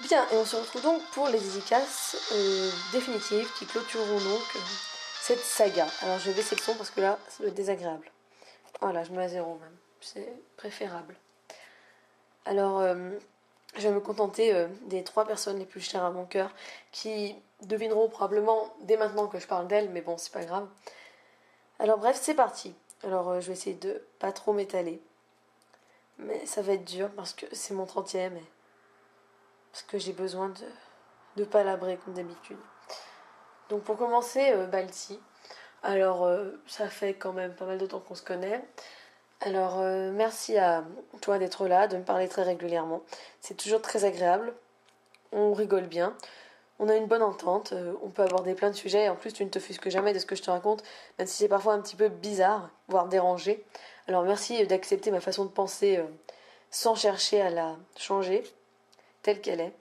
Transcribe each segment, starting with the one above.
Bien, et on se retrouve donc pour les dédicaces définitives qui clôtureront donc cette saga. Alors je vais baisser le son parce que là, ça doit être désagréable. Voilà, je mets à zéro même. C'est préférable. Alors, je vais me contenter des 3 personnes les plus chères à mon cœur qui devineront probablement dès maintenant que je parle d'elles, mais bon, c'est pas grave. Alors bref, c'est parti. Alors je vais essayer de pas trop m'étaler. Mais ça va être dur parce que c'est mon 30e et parce que j'ai besoin de palabrer comme d'habitude. Donc pour commencer, Balti. Alors ça fait quand même pas mal de temps qu'on se connaît. Alors merci à toi d'être là, de me parler très régulièrement. C'est toujours très agréable. On rigole bien. On a une bonne entente. On peut aborder plein de sujets. En plus, tu ne te fusques jamais de ce que je te raconte, même si c'est parfois un petit peu bizarre, voire dérangé. Alors merci d'accepter ma façon de penser sans chercher à la changer, telle qu'elle est.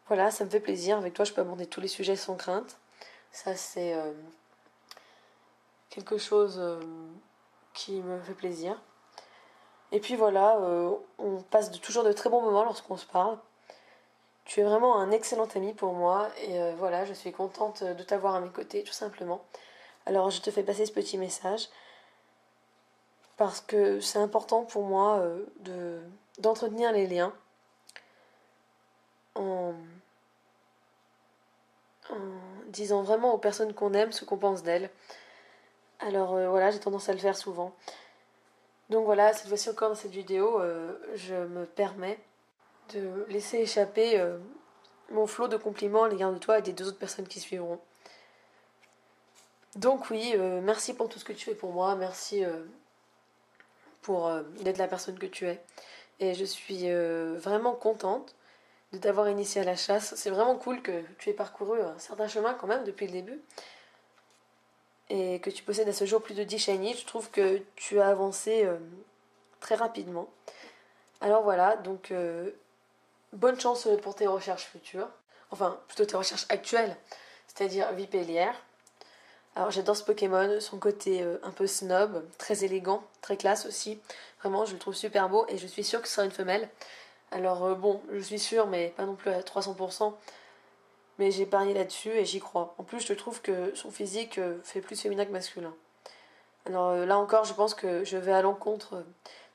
Voilà, ça me fait plaisir. Avec toi, je peux aborder tous les sujets sans crainte. Ça, c'est quelque chose qui me fait plaisir. Et puis voilà, on passe toujours de très bons moments lorsqu'on se parle. Tu es vraiment un excellent ami pour moi et voilà, je suis contente de t'avoir à mes côtés, tout simplement. Alors je te fais passer ce petit message parce que c'est important pour moi d'entretenir les liens en, en disant vraiment aux personnes qu'on aime ce qu'on pense d'elles. Alors voilà, j'ai tendance à le faire souvent. Donc voilà, cette fois-ci encore dans cette vidéo, je me permets de laisser échapper mon flot de compliments à l'égard de toi et des 2 autres personnes qui suivront. Donc oui, merci pour tout ce que tu fais pour moi, merci pour d'être la personne que tu es. Et je suis vraiment contente de t'avoir initié à la chasse. C'est vraiment cool que tu aies parcouru un certain chemin quand même depuis le début. Et que tu possèdes à ce jour plus de 10 shiny. Je trouve que tu as avancé très rapidement. Alors voilà, donc bonne chance pour tes recherches futures. Enfin, plutôt tes recherches actuelles, c'est-à-dire Vipellière. Alors j'adore ce Pokémon, son côté un peu snob, très élégant, très classe aussi. Vraiment, je le trouve super beau et je suis sûre que ce sera une femelle. Alors bon, je suis sûre, mais pas non plus à 300%. Mais j'ai parié là-dessus et j'y crois. En plus, je trouve que son physique fait plus féminin que masculin. Alors là encore, je pense que je vais à l'encontre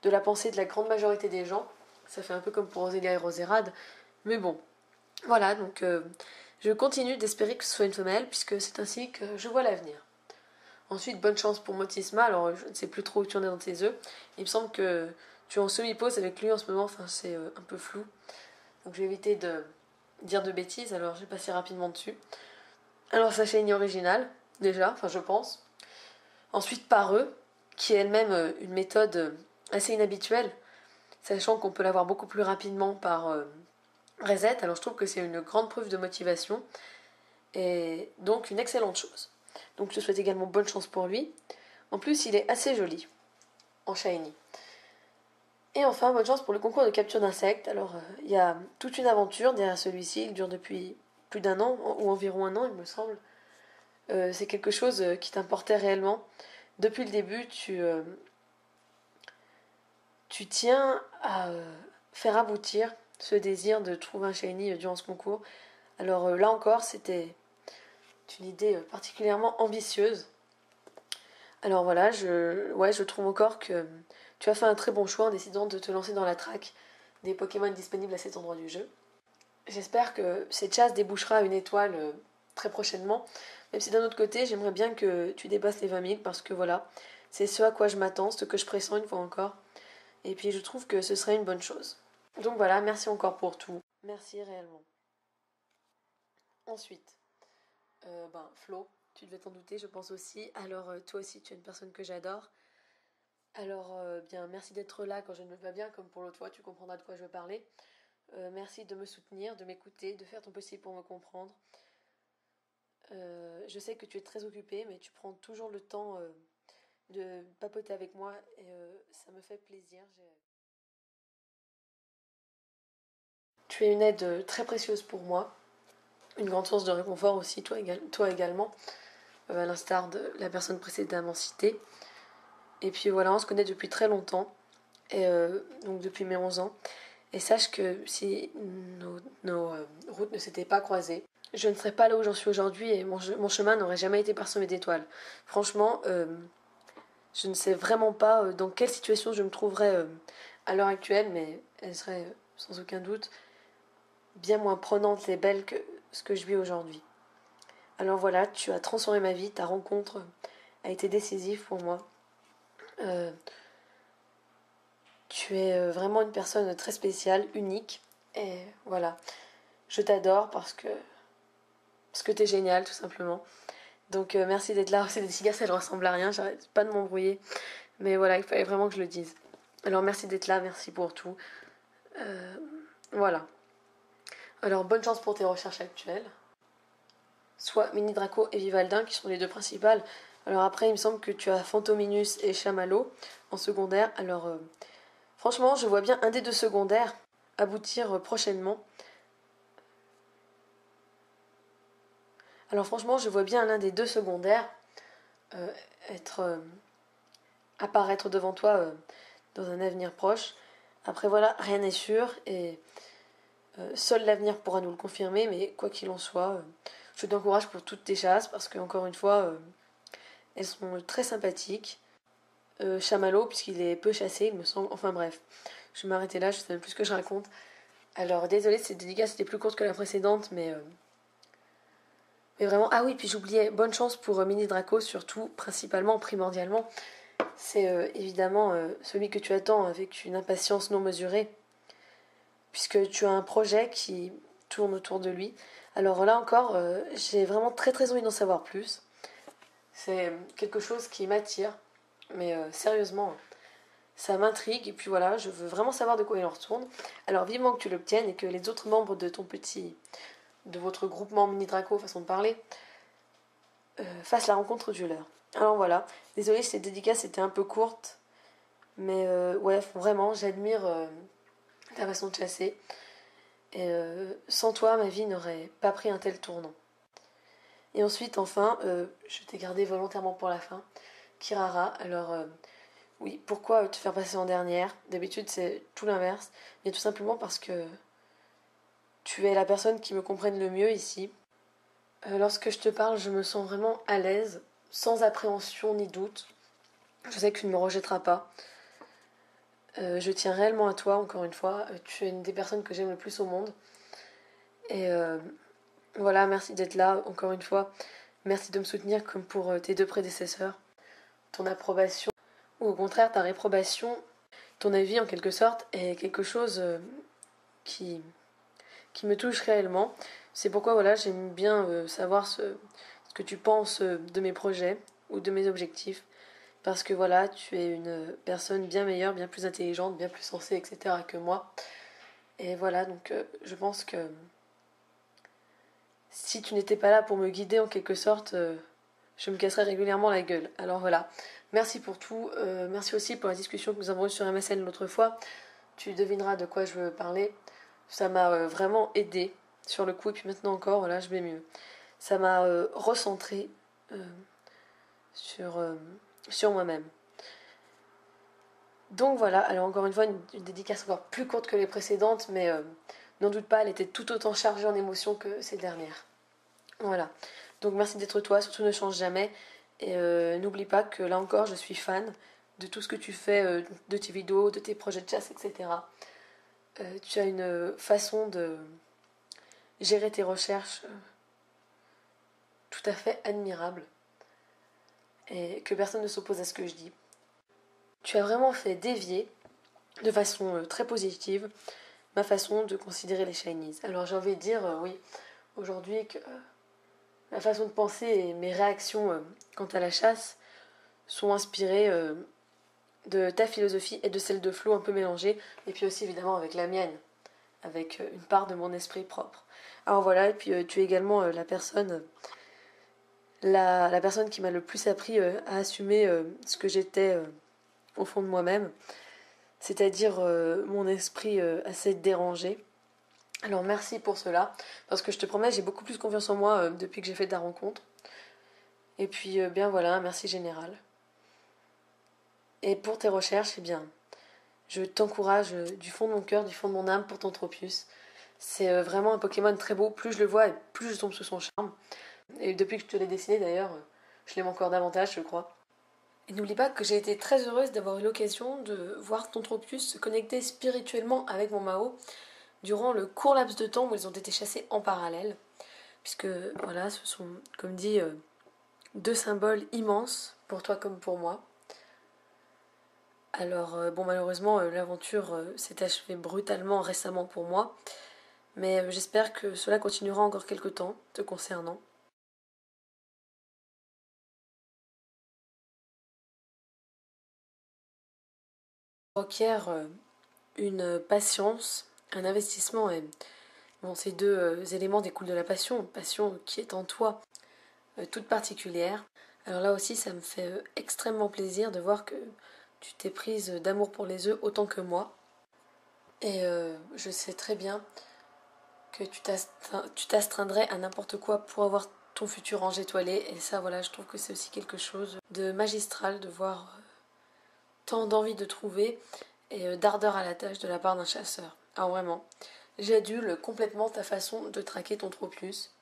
de la pensée de la grande majorité des gens. Ça fait un peu comme pour Rosélia et Roserade. Mais bon, voilà, donc je continue d'espérer que ce soit une femelle, puisque c'est ainsi que je vois l'avenir. Ensuite, bonne chance pour Motisma. Alors, je ne sais plus trop où tu en es dans tes œufs. Il me semble que tu es en semi-pause avec lui en ce moment. Enfin, c'est un peu flou. Donc, je vais éviter de dire de bêtises. Alors, je vais passer rapidement dessus. Alors, sa chaîne originale, déjà, enfin, je pense. Ensuite, par eux, qui est elle-même une méthode assez inhabituelle, sachant qu'on peut l'avoir beaucoup plus rapidement par reset. Alors, je trouve que c'est une grande preuve de motivation et donc une excellente chose. Donc, je te souhaite également bonne chance pour lui. En plus, il est assez joli en shiny. Et enfin, bonne chance pour le concours de capture d'insectes. Alors, il y a toute une aventure derrière celui-ci. Il dure depuis plus d'1 an, ou environ 1 an, il me semble. C'est quelque chose qui t'importait réellement. Depuis le début, tu tiens à faire aboutir ce désir de trouver un shiny durant ce concours. Alors là encore, c'était une idée particulièrement ambitieuse. Alors voilà, je trouve encore que tu as fait un très bon choix en décidant de te lancer dans la traque des Pokémon disponibles à cet endroit du jeu. J'espère que cette chasse débouchera à une étoile très prochainement, même si d'un autre côté, j'aimerais bien que tu dépasses les 20 000 parce que voilà, c'est ce à quoi je m'attends, ce que je pressens une fois encore. Et puis je trouve que ce serait une bonne chose. Donc voilà, merci encore pour tout. Merci réellement. Ensuite, Flo, tu devais t'en douter, je pense aussi. Alors toi aussi, tu es une personne que j'adore. Alors bien, merci d'être là quand je ne me vais pas bien, comme pour l'autre fois, tu comprendras de quoi je veux parler. Merci de me soutenir, de m'écouter, de faire ton possible pour me comprendre. Je sais que tu es très occupé, mais tu prends toujours le temps de papoter avec moi et ça me fait plaisir. Tu es une aide très précieuse pour moi, une grande source de réconfort aussi, toi également, à l'instar de la personne précédemment citée. Et puis voilà, on se connaît depuis très longtemps, et donc depuis mes 11 ans. Et sache que si nos routes ne s'étaient pas croisées, je ne serais pas là où j'en suis aujourd'hui et mon chemin n'aurait jamais été parsemé d'étoiles. Franchement, je ne sais vraiment pas dans quelle situation je me trouverais à l'heure actuelle, mais elle serait sans aucun doute bien moins prenante et belle que ce que je vis aujourd'hui. Alors voilà, tu as transformé ma vie, ta rencontre a été décisive pour moi. Euh, Tu es vraiment une personne très spéciale, unique. Et voilà, je t'adore parce que t'es génial, tout simplement. Donc merci d'être là. Ces dédicaces, elles ressemblent à rien, j'arrête pas de m'embrouiller. Mais voilà, il fallait vraiment que je le dise. Alors merci d'être là, merci pour tout. Euh, voilà. Alors bonne chance pour tes recherches actuelles. Soit Mini Draco et Vivaldin, qui sont les deux principales. Alors après, il me semble que tu as Fantominus et Chamallow en secondaire. Alors franchement, je vois bien un des deux secondaires aboutir prochainement. Alors franchement, je vois bien l'un des deux secondaires euh, être apparaître devant toi dans un avenir proche. Après voilà, rien n'est sûr et seul l'avenir pourra nous le confirmer, mais quoi qu'il en soit, je t'encourage pour toutes tes chasses parce que encore une fois, elles sont très sympathiques. Chamallow, puisqu'il est peu chassé, il me semble. Enfin bref, je vais m'arrêter là, je sais même plus ce que je raconte. Alors désolé, cette dédicace était plus courte que la précédente, mais vraiment. Ah oui, puis j'oubliais, bonne chance pour Mini Draco, surtout, principalement, primordialement. C'est évidemment celui que tu attends avec une impatience non mesurée, puisque tu as un projet qui tourne autour de lui. Alors là encore, j'ai vraiment très très envie d'en savoir plus. C'est quelque chose qui m'attire, mais sérieusement, ça m'intrigue. Et puis voilà, je veux vraiment savoir de quoi il en retourne. Alors vivement que tu l'obtiennes et que les autres membres de votre groupement Mini Draco, façon de parler, fassent la rencontre du leur. Alors voilà, désolée si cette dédicace était un peu courte, mais ouais, vraiment, j'admire ta façon de chasser. Et sans toi, ma vie n'aurait pas pris un tel tournant. Et ensuite, enfin, je t'ai gardé volontairement pour la fin, Kirara. Alors, oui, pourquoi te faire passer en dernière? D'habitude, c'est tout l'inverse. Mais tout simplement parce que tu es la personne qui me comprenne le mieux ici. Lorsque je te parle, je me sens vraiment à l'aise, sans appréhension ni doute. Je sais que tu ne me rejetteras pas. Je tiens réellement à toi, encore une fois. Tu es une des personnes que j'aime le plus au monde. Et voilà, merci d'être là, encore une fois. Merci de me soutenir comme pour tes deux prédécesseurs. Ton approbation, ou au contraire ta réprobation, ton avis en quelque sorte, est quelque chose qui, qui me touche réellement. C'est pourquoi voilà, j'aime bien savoir ce que tu penses de mes projets ou de mes objectifs. Parce que voilà, tu es une personne bien meilleure, bien plus intelligente, bien plus sensée, etc. que moi. Et voilà, donc je pense que si tu n'étais pas là pour me guider en quelque sorte, je me casserais régulièrement la gueule. Alors voilà, merci pour tout. Merci aussi pour la discussion que nous avons eue sur MSN l'autre fois. Tu devineras de quoi je veux parler. Ça m'a vraiment aidé sur le coup, et puis maintenant encore, voilà, je vais mieux. Ça m'a recentré euh, sur, sur moi-même. Donc voilà, alors encore une fois, une dédicace encore plus courte que les précédentes, mais n'en doute pas, elle était tout autant chargée en émotions que ces dernières. Voilà. Donc merci d'être toi, surtout ne change jamais. Et n'oublie pas que là encore, je suis fan de tout ce que tu fais, de tes vidéos, de tes projets de chasse, etc. Tu as une façon de gérer tes recherches tout à fait admirable et que personne ne s'oppose à ce que je dis. Tu as vraiment fait dévier de façon très positive ma façon de considérer les shinies. Alors j'ai envie de dire, oui, aujourd'hui que ma façon de penser et mes réactions quant à la chasse sont inspirées de ta philosophie et de celle de Flo un peu mélangée, et puis aussi évidemment avec la mienne, avec une part de mon esprit propre. Alors voilà, et puis tu es également la personne qui m'a le plus appris à assumer ce que j'étais au fond de moi-même, c'est-à-dire mon esprit assez dérangé. Alors merci pour cela, parce que je te promets, j'ai beaucoup plus confiance en moi depuis que j'ai fait ta rencontre. Et puis bien voilà, un merci général. Et pour tes recherches, eh bien, je t'encourage du fond de mon cœur, du fond de mon âme pour ton Tropius. C'est vraiment un Pokémon très beau. Plus je le vois et plus je tombe sous son charme. Et depuis que je te l'ai dessiné d'ailleurs, je l'aime encore davantage, je crois. Et n'oublie pas que j'ai été très heureuse d'avoir eu l'occasion de voir ton Tropius se connecter spirituellement avec mon Mao durant le court laps de temps où ils ont été chassés en parallèle. Puisque voilà, ce sont, comme dit, deux symboles immenses pour toi comme pour moi. Alors, bon, malheureusement, l'aventure s'est achevée brutalement récemment pour moi. Mais j'espère que cela continuera encore quelques temps te concernant. Requiert une patience, un investissement et bon, ces deux éléments découlent de la passion qui est en toi, toute particulière. Alors là aussi, ça me fait extrêmement plaisir de voir que tu t'es prise d'amour pour les œufs autant que moi. Et je sais très bien que tu t'astreindrais à n'importe quoi pour avoir ton futur ange étoilé. Et ça, voilà, je trouve que c'est aussi quelque chose de magistral de voir tant d'envie de trouver et d'ardeur à la tâche de la part d'un chasseur. Alors vraiment, j'adule complètement ta façon de traquer ton Tropius.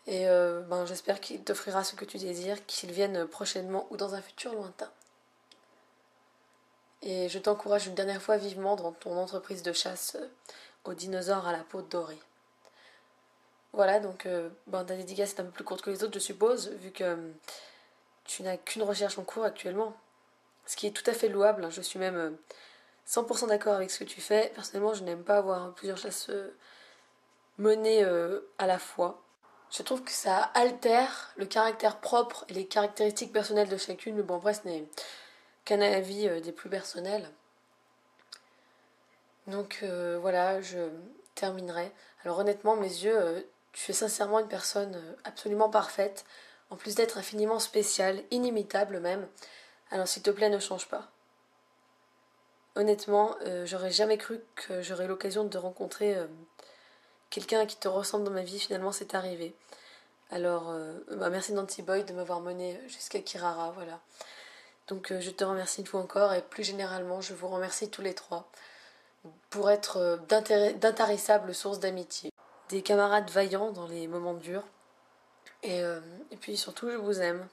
Et j'espère qu'il t'offrira ce que tu désires, qu'il vienne prochainement ou dans un futur lointain. Et je t'encourage une dernière fois vivement dans ton entreprise de chasse aux dinosaures à la peau dorée. Voilà, donc ta dédicace est un peu plus courte que les autres, je suppose, vu que tu n'as qu'une recherche en cours actuellement. Ce qui est tout à fait louable, je suis même 100% d'accord avec ce que tu fais. Personnellement, je n'aime pas avoir plusieurs chasses menées à la fois. Je trouve que ça altère le caractère propre et les caractéristiques personnelles de chacune, mais bon, après, ce n'est qu'un avis des plus personnels. Donc voilà, je terminerai. Alors honnêtement, mes yeux, tu es sincèrement une personne absolument parfaite, en plus d'être infiniment spéciale, inimitable même. Alors s'il te plaît, ne change pas. Honnêtement, j'aurais jamais cru que j'aurais l'occasion de rencontrer quelqu'un qui te ressemble dans ma vie. Finalement, c'est arrivé. Alors, merci Nancy Boy de m'avoir mené jusqu'à Kirara, voilà. Donc je te remercie une fois encore, et plus généralement, je vous remercie tous les trois pour être d'intarissables sources d'amitié. Des camarades vaillants dans les moments durs. Et puis surtout, je vous aime.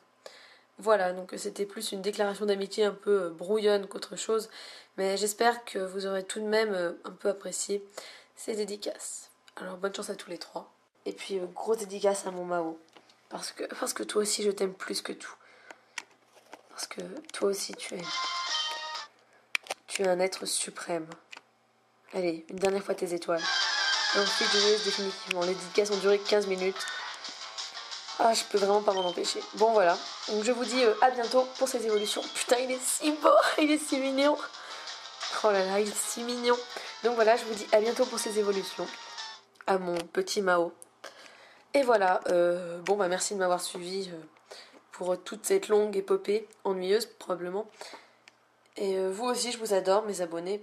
Voilà, donc c'était plus une déclaration d'amitié un peu brouillonne qu'autre chose, mais j'espère que vous aurez tout de même un peu apprécié ces dédicaces. Alors bonne chance à tous les trois. Et puis grosse dédicace à mon Mao, parce que toi aussi je t'aime plus que tout. Parce que toi aussi tu es un être suprême. Allez, une dernière fois tes étoiles. Et ensuite je laisse définitivement. Les dédicaces ont duré 15 minutes. Ah, je peux vraiment pas m'en empêcher. Bon, voilà. Donc, je vous dis à bientôt pour ces évolutions. Putain, il est si beau, il est si mignon. Oh là là, il est si mignon. Donc, voilà, je vous dis à bientôt pour ces évolutions. À mon petit Mao. Et voilà. Merci de m'avoir suivi pour toute cette longue épopée, ennuyeuse probablement. Et vous aussi, je vous adore, mes abonnés.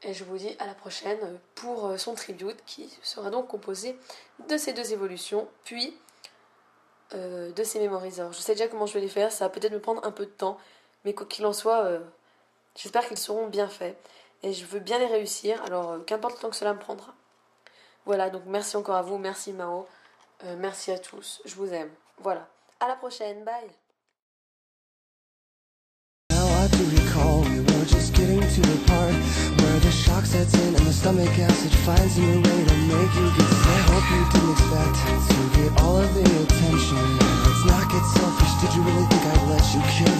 Et je vous dis à la prochaine pour son tribute qui sera donc composé de ces deux évolutions. Puis de ces mémoriseurs. Je sais déjà comment je vais les faire, ça va peut-être me prendre un peu de temps, mais quoi qu'il en soit, j'espère qu'ils seront bien faits. Et je veux bien les réussir, alors qu'importe le temps que cela me prendra. Voilà, donc merci encore à vous, merci Mao, merci à tous, je vous aime. Voilà, à la prochaine, bye. Shock sets in and the stomach acid finds a new way to make you get sick. I hope you didn't expect to get all of the attention. Let's not get selfish, did you really think I'd let you kill